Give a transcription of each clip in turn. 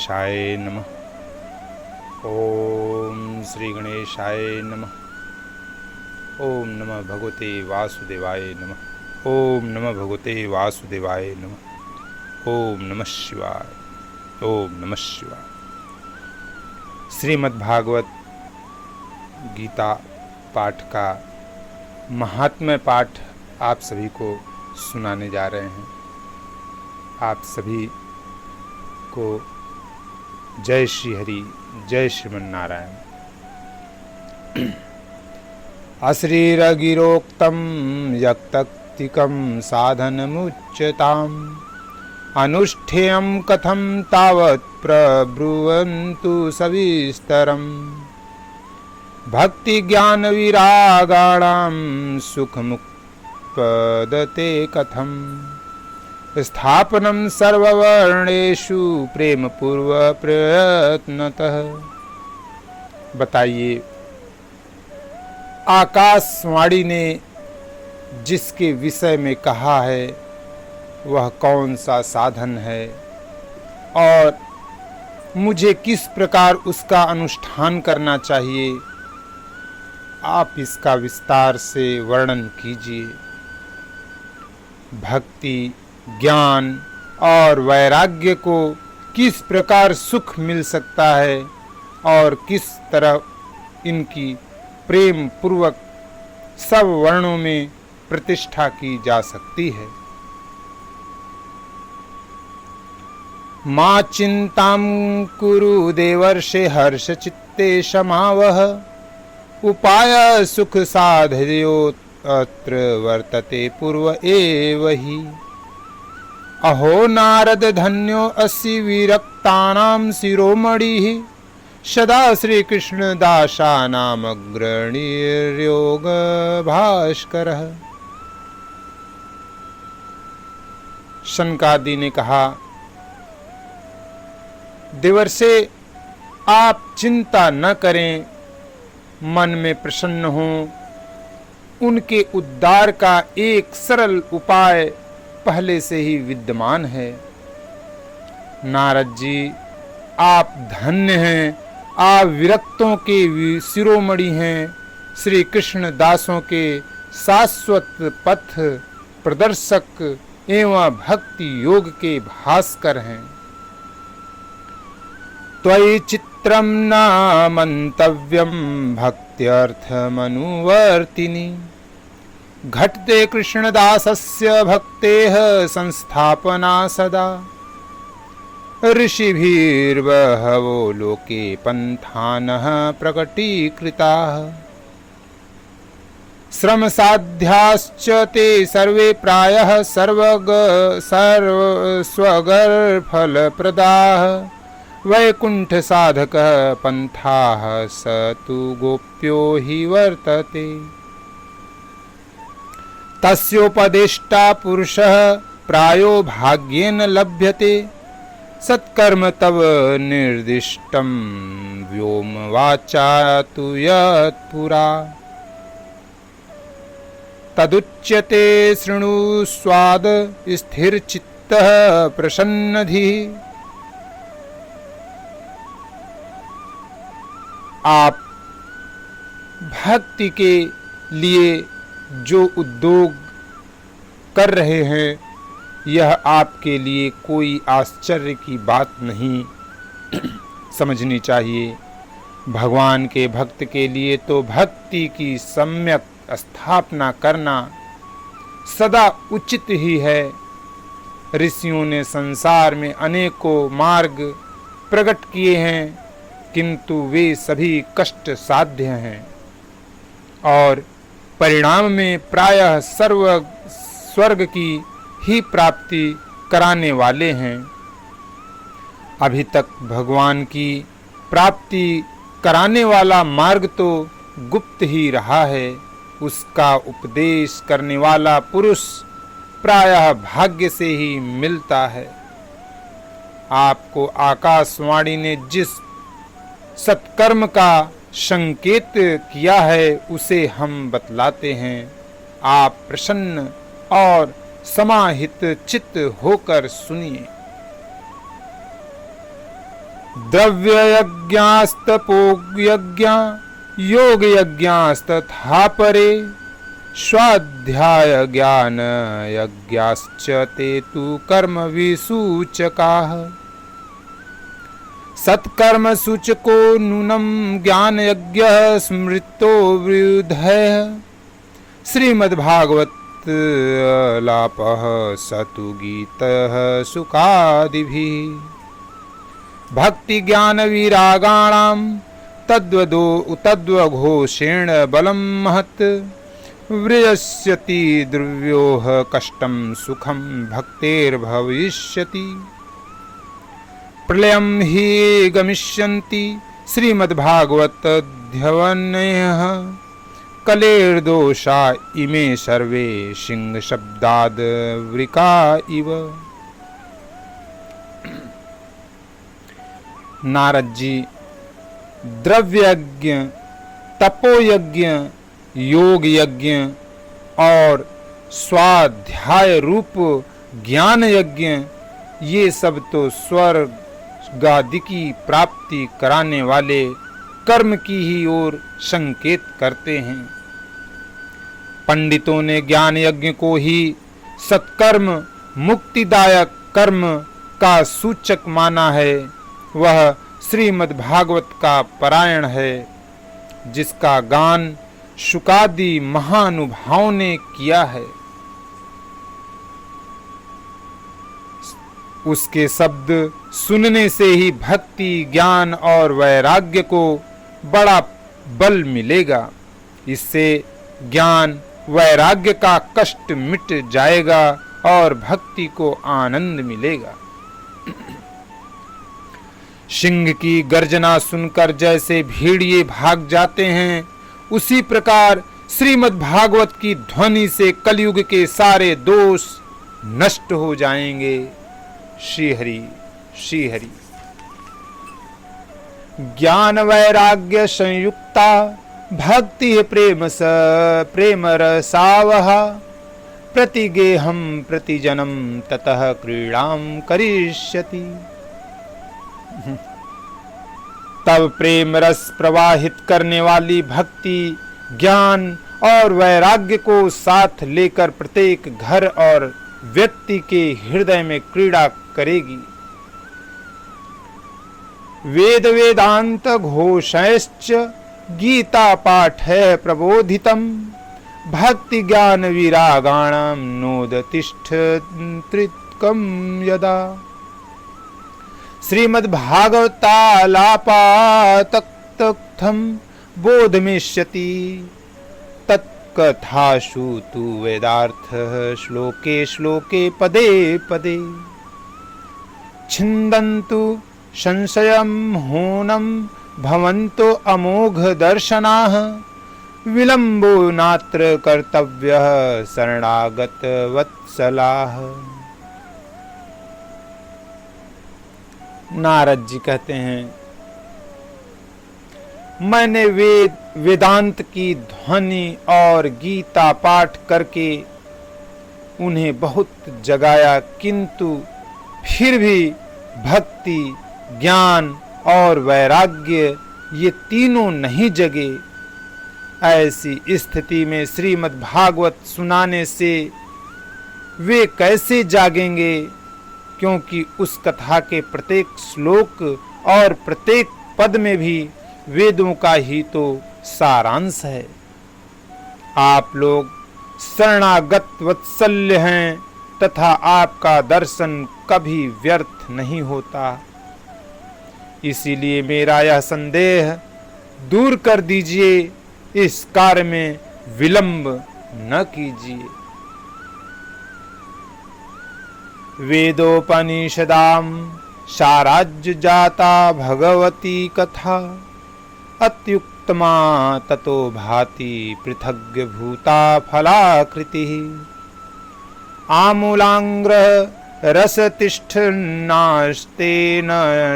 गणेशाय नमः। ओम श्री गणेशाय नमः। ओम नमः भगवते वासुदेवाय नमः। ओम नमः भगवते वासुदेवाय नमः। ओम नमः शिवाय। ओम नमः शिवाय। श्रीमद्भागवत गीता पाठ का महात्म्य पाठ आप सभी को सुनाने जा रहे हैं। आप सभी को जय श्री हरि, जय श्रीमन नारायण। अश्रीरगिरोक्तं यक्तक्तिकं साधनमुच्यताम् अनुष्ठेयं कथं तावत् प्रब्रुवन्तु सविस्तरम् भक्ति ज्ञान विरागाणां सुखमुपपदते कथं स्थापनं सर्ववर्णेषु प्रेम पूर्व प्रयत्नतः। बताइए, आकाशवाणी ने जिसके विषय में कहा है वह कौन सा साधन है और मुझे किस प्रकार उसका अनुष्ठान करना चाहिए, आप इसका विस्तार से वर्णन कीजिए। भक्ति, ज्ञान और वैराग्य को किस प्रकार सुख मिल सकता है और किस तरह इनकी प्रेम पूर्वक सब वर्णों में प्रतिष्ठा की जा सकती है। मा चिंतां कुरु देवर्षे हर्ष चित्ते समावह उपाय सुख साधयो अत्र वर्तते पूर्व एव हि। अहो नारद धन्यो असि विरक्तानां शिरोमणिः सदा श्री कृष्ण दासानामग्रणीर्योग भास्करः। शनकादि ने कहा, देवर्षे आप चिंता न करें, मन में प्रसन्न हों। उनके उद्धार का एक सरल उपाय पहले से ही विद्यमान है। नारद जी, आप धन्य हैं, आप विरक्तों के शिरोमणि हैं, श्री कृष्ण दासों के शाश्वत पथ प्रदर्शक एवं भक्ति योग के भास्कर हैं। त्वयि चित्रं न मंतव्यं भक्त्यर्थमनुवर्तिनि घटते कृष्णदासस्य भक्तेः संस्थापना सदा। ऋषिभिर्बहवो लोके पन्थानः प्रकटीकृताः श्रमसाध्याश्च ते सर्वे प्रायः स्वगर्भफलप्रदाः वैकुंठ साधकः पन्थाः स तु गोप्यो हि वर्तते। तस्योपदेष्टा पुरुषः प्रायो भाग्येन लभ्यते सत्कर्म तव निर्दिष्टं व्योम वाचा तु यत्पुरा। तदुच्यते शृणु स्वाद स्थिरचित्तः प्रसन्नधिः। आप भक्ति के लिए जो उद्योग कर रहे हैं यह आपके लिए कोई आश्चर्य की बात नहीं समझनी चाहिए। भगवान के भक्त के लिए तो भक्ति की सम्यक स्थापना करना सदा उचित ही है। ऋषियों ने संसार में अनेकों मार्ग प्रकट किए हैं, किंतु वे सभी कष्ट साध्य हैं और परिणाम में प्रायः स्वर्ग की ही प्राप्ति कराने वाले हैं। अभी तक भगवान की प्राप्ति कराने वाला मार्ग तो गुप्त ही रहा है। उसका उपदेश करने वाला पुरुष प्रायः भाग्य से ही मिलता है। आपको आकाशवाणी ने जिस सत्कर्म का संकेत किया है उसे हम बतलाते हैं। आप प्रसन्न और समाहित चित्त होकर सुनिए। द्रव्ययज्ञास्तपोयज्ञा योगयज्ञास्तथा परे स्वाध्याय ज्ञान यज्ञाश्च ते तु कर्म विसूचकाः सत्कर्म सूचको नूनम ज्ञान यज्ञ स्मृतो विरुद्धः श्रीमद्भागवत लापः सतु गीतः सुखादिभिः भक्ति ज्ञान विरागाणां तद्वघोषेण बलं महत् वृयस्यति द्रव्योः कष्टं सुखं भक्तेर्भविष्यति प्रलयं हि गमिष्यन्ति श्रीमद्भागवतध्यवनयः कलेर्दोषा इमे सर्वे सिंहशब्दाद् वृका इव। नारद जी द्रव्ययज्ञ, तपोयज्ञ, योग यज्ञ और स्वाध्याय रूप ज्ञान यज्ञ ये सब तो स्वर्ग आदि की प्राप्ति कराने वाले कर्म की ही ओर संकेत करते हैं। पंडितों ने ज्ञान यज्ञ को ही सत्कर्म मुक्तिदायक कर्म का सूचक माना है। वह श्रीमद्भागवत का पारायण है जिसका गान शुकादि महानुभावों ने किया है। उसके शब्द सुनने से ही भक्ति ज्ञान और वैराग्य को बड़ा बल मिलेगा। इससे ज्ञान वैराग्य का कष्ट मिट जाएगा और भक्ति को आनंद मिलेगा। सिंह की गर्जना सुनकर जैसे भेड़िए भाग जाते हैं, उसी प्रकार श्रीमद् भागवत की ध्वनि से कलयुग के सारे दोष नष्ट हो जाएंगे। श्री हरि श्री हरि। ज्ञान वैराग्य संयुक्ता भक्ति प्रेम रसावहा प्रतिगेहम प्रतिजनम ततः क्रीड़ां करिष्यति। तब प्रेम रस प्रवाहित करने वाली भक्ति ज्ञान और वैराग्य को साथ लेकर प्रत्येक घर और व्यक्ति के हृदय में क्रीड़ा करेगी। वेद वेदांत घोषैश्च गीता पाठ है प्रबोधितम भक्ति ज्ञान विरागाणां नोदतिष्ठत्रिकं यदा। श्रीमद्भागवतालापातक्तम् बोधमिष्यति तत्कथासु तु वेदार्थः श्लोके श्लोके पदे पदे। छिन्दन्तु संशयं हूनं भवन्तो अमोघ दर्शनाः विलम्बो नात्र कर्तव्यः शरणागत वत्सलाः। नारद जी कहते हैं, मैंने वेदांत की ध्वनि और गीता पाठ करके उन्हें बहुत जगाया, किंतु फिर भी भक्ति ज्ञान और वैराग्य ये तीनों नहीं जगे। ऐसी स्थिति में श्रीमद् भागवत सुनाने से वे कैसे जागेंगे, क्योंकि उस कथा के प्रत्येक श्लोक और प्रत्येक पद में भी वेदों का ही तो सारांश है। आप लोग शरणागत वत्सल्य हैं तथा आपका दर्शन कभी व्यर्थ नहीं होता। इसीलिए मेरा यह संदेह दूर कर दीजिए, इस कार्य में विलंब न कीजिए। वेदोपनिषदां साराज्य जाता भगवती कथा अत्युत्तमा ततो भाति पृथग् भूता फलाकृतिः। आमूलांग्रह रसतिष्ठन्नास्तेन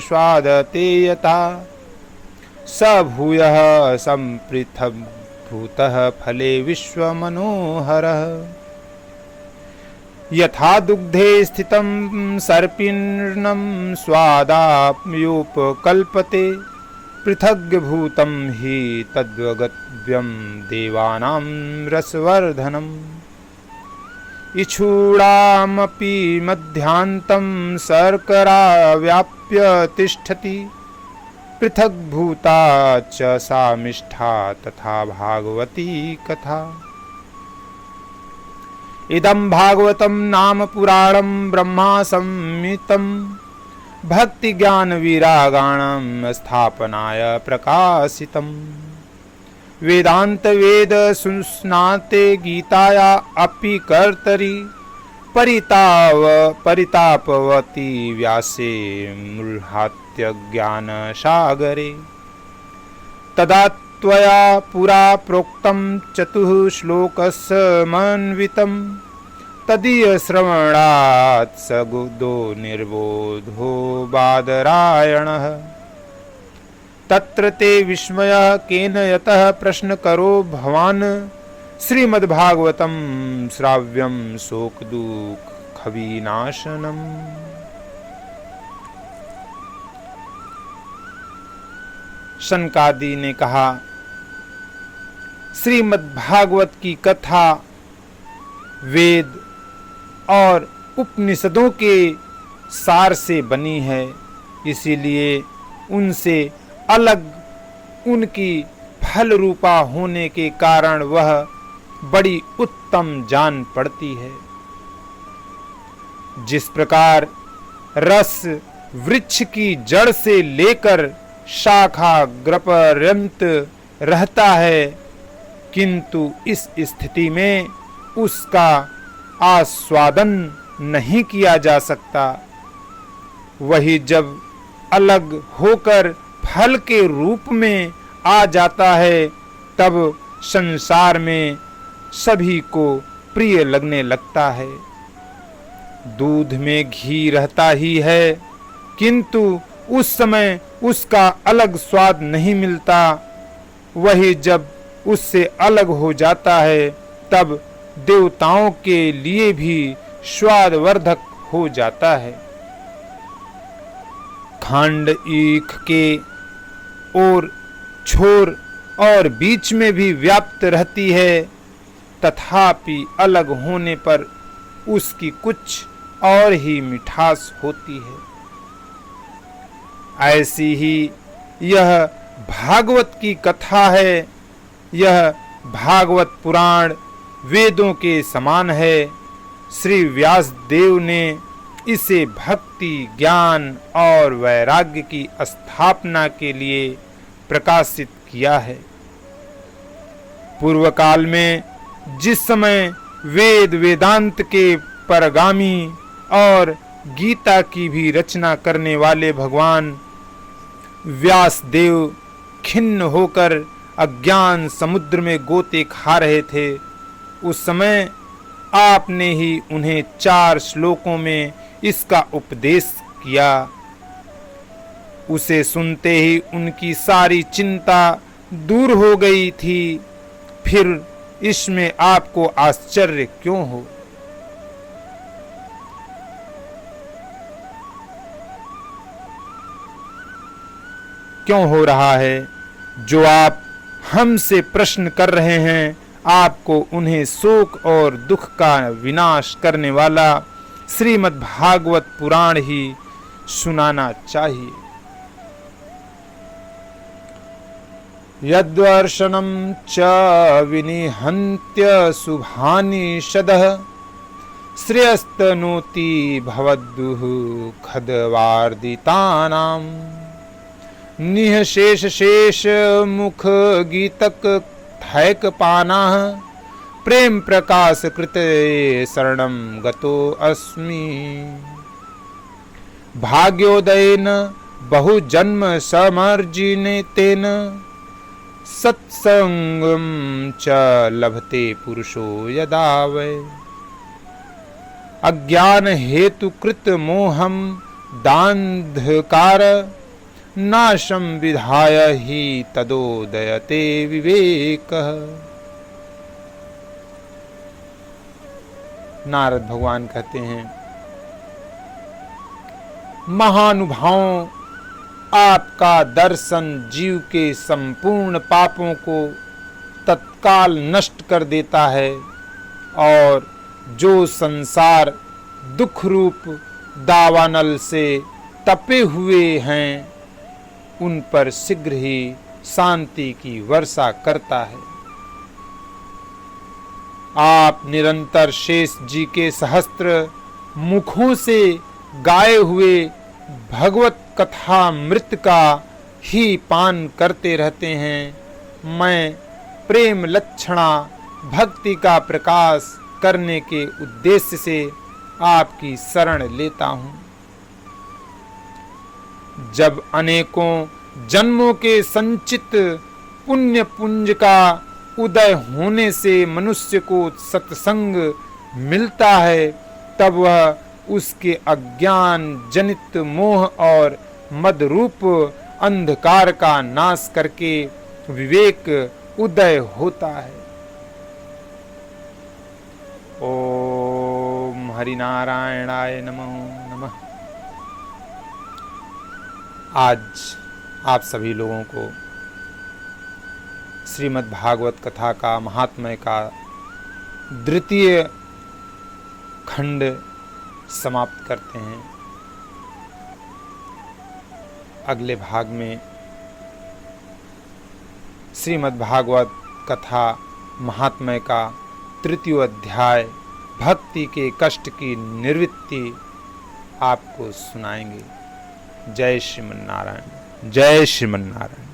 स्वादते यथा स भूयः सम्पृथग् भूतः फले विश्वमनोहरः। यथा दुग्धे स्थितं सर्पिण्णं स्वादाप्योपकल्पते पृथग्भूतं हि तद्वगव्यं देवानां रसवर्धनम् इक्षूणामपि मध्यान्तं शर्करा व्याप्य तिष्ठति पृथग्भूता च सा मिष्ठा तथा भागवती कथा। इदं भागवतं नाम पुराणं ब्रह्मा संहितं भक्ति ज्ञान विरागाणां स्थापनाय प्रकाशितम् वेदांत वेद सुस्नाते गीताया अपि कर्तरि परितापवती व्यासे मुल्हात्य ज्ञान सागरे तदा त्वया पुरा प्रोक्तं चतुः श्लोकसमन्वितं तदीय श्रवणात् सगुदो निर्बोधो बादरायणः तत्र ते विस्मयः केन यतः प्रश्न करो भवान् श्रीमद्भागवतं श्राव्यं शोकदुःखविनाशनम्। शनकादि ने कहा, श्रीमद्भागवत की कथा वेद और उपनिषदों के सार से बनी है, इसीलिए उनसे अलग उनकी फल रूपा होने के कारण वह बड़ी उत्तम जान पड़ती है। जिस प्रकार रस वृक्ष की जड़ से लेकर शाखा पर्यंत रहता है, किंतु इस स्थिति में उसका आस्वादन नहीं किया जा सकता, वही जब अलग होकर फल के रूप में आ जाता है तब संसार में सभी को प्रिय लगने लगता है। दूध में घी रहता ही है, किंतु उस समय उसका अलग स्वाद नहीं मिलता, वही जब उससे अलग हो जाता है तब देवताओं के लिए भी स्वादवर्धक हो जाता है। खंड ईख के और छोर और बीच में भी व्याप्त रहती है, तथापि अलग होने पर उसकी कुछ और ही मिठास होती है। ऐसी ही यह भागवत की कथा है। यह भागवत पुराण वेदों के समान है। श्री व्यास देव ने इसे भक्ति ज्ञान और वैराग्य की स्थापना के लिए प्रकाशित किया है। पूर्व काल में जिस समय वेद वेदांत के परगामी और गीता की भी रचना करने वाले भगवान व्यास देव खिन्न होकर अज्ञान समुद्र में गोते खा रहे थे, उस समय आपने ही उन्हें 4 श्लोकों में इसका उपदेश किया। उसे सुनते ही उनकी सारी चिंता दूर हो गई थी, फिर इसमें आपको आश्चर्य क्यों हो? क्यों हो रहा है? जो आप हमसे प्रश्न कर रहे हैं, आपको उन्हें शोक और दुख का विनाश करने वाला श्रीमद् भागवत पुराण ही सुनाना चाहिए। यद्वर्षणं च विनिहन्त्य शुभानि शदः श्रेयस्तनोति भवद्दुः खद्वार्दितानां निःशेष शेष मुख गीतक थैकपानाः प्रेम प्रकाश कृते शरणं गतो अस्मि। भाग्योदयेन बहुजन्म समर्जिनेतेन सत्संगं च लभते पुरुषो यदा वै। अज्ञान हेतु कृत मोहं दान्धकार नाशं विधाय हि तदोदयते विवेकः। नारद भगवान कहते हैं, महानुभावों, आपका दर्शन जीव के संपूर्ण पापों को तत्काल नष्ट कर देता है और जो संसार दुख रूप दावानल से तपे हुए हैं उन पर शीघ्र ही शांति की वर्षा करता है। आप निरंतर शेष जी के सहस्त्र मुखों से गाए हुए भगवत कथा मृत का ही पान करते रहते हैं। मैं प्रेम लक्षणा भक्ति का प्रकाश करने के उद्देश्य से आपकी शरण लेता हूँ। जब अनेकों जन्मों के संचित पुण्य पुंज का उदय होने से मनुष्य को सत्संग मिलता है, तब वह उसके अज्ञान जनित मोह और मद रूप अंधकार का नाश करके विवेक उदय होता है। ओम हरिनारायणाय नमः। आज आप सभी लोगों को श्रीमद् भागवत कथा का महात्म्य का द्वितीय खंड समाप्त करते हैं। अगले भाग में श्रीमद् भागवत कथा महात्म्य का तृतीय अध्याय भक्ति के कष्ट की निवृत्ति आपको सुनाएंगे। जय श्रीमन्नारायण, जय श्रीमन्नारायण।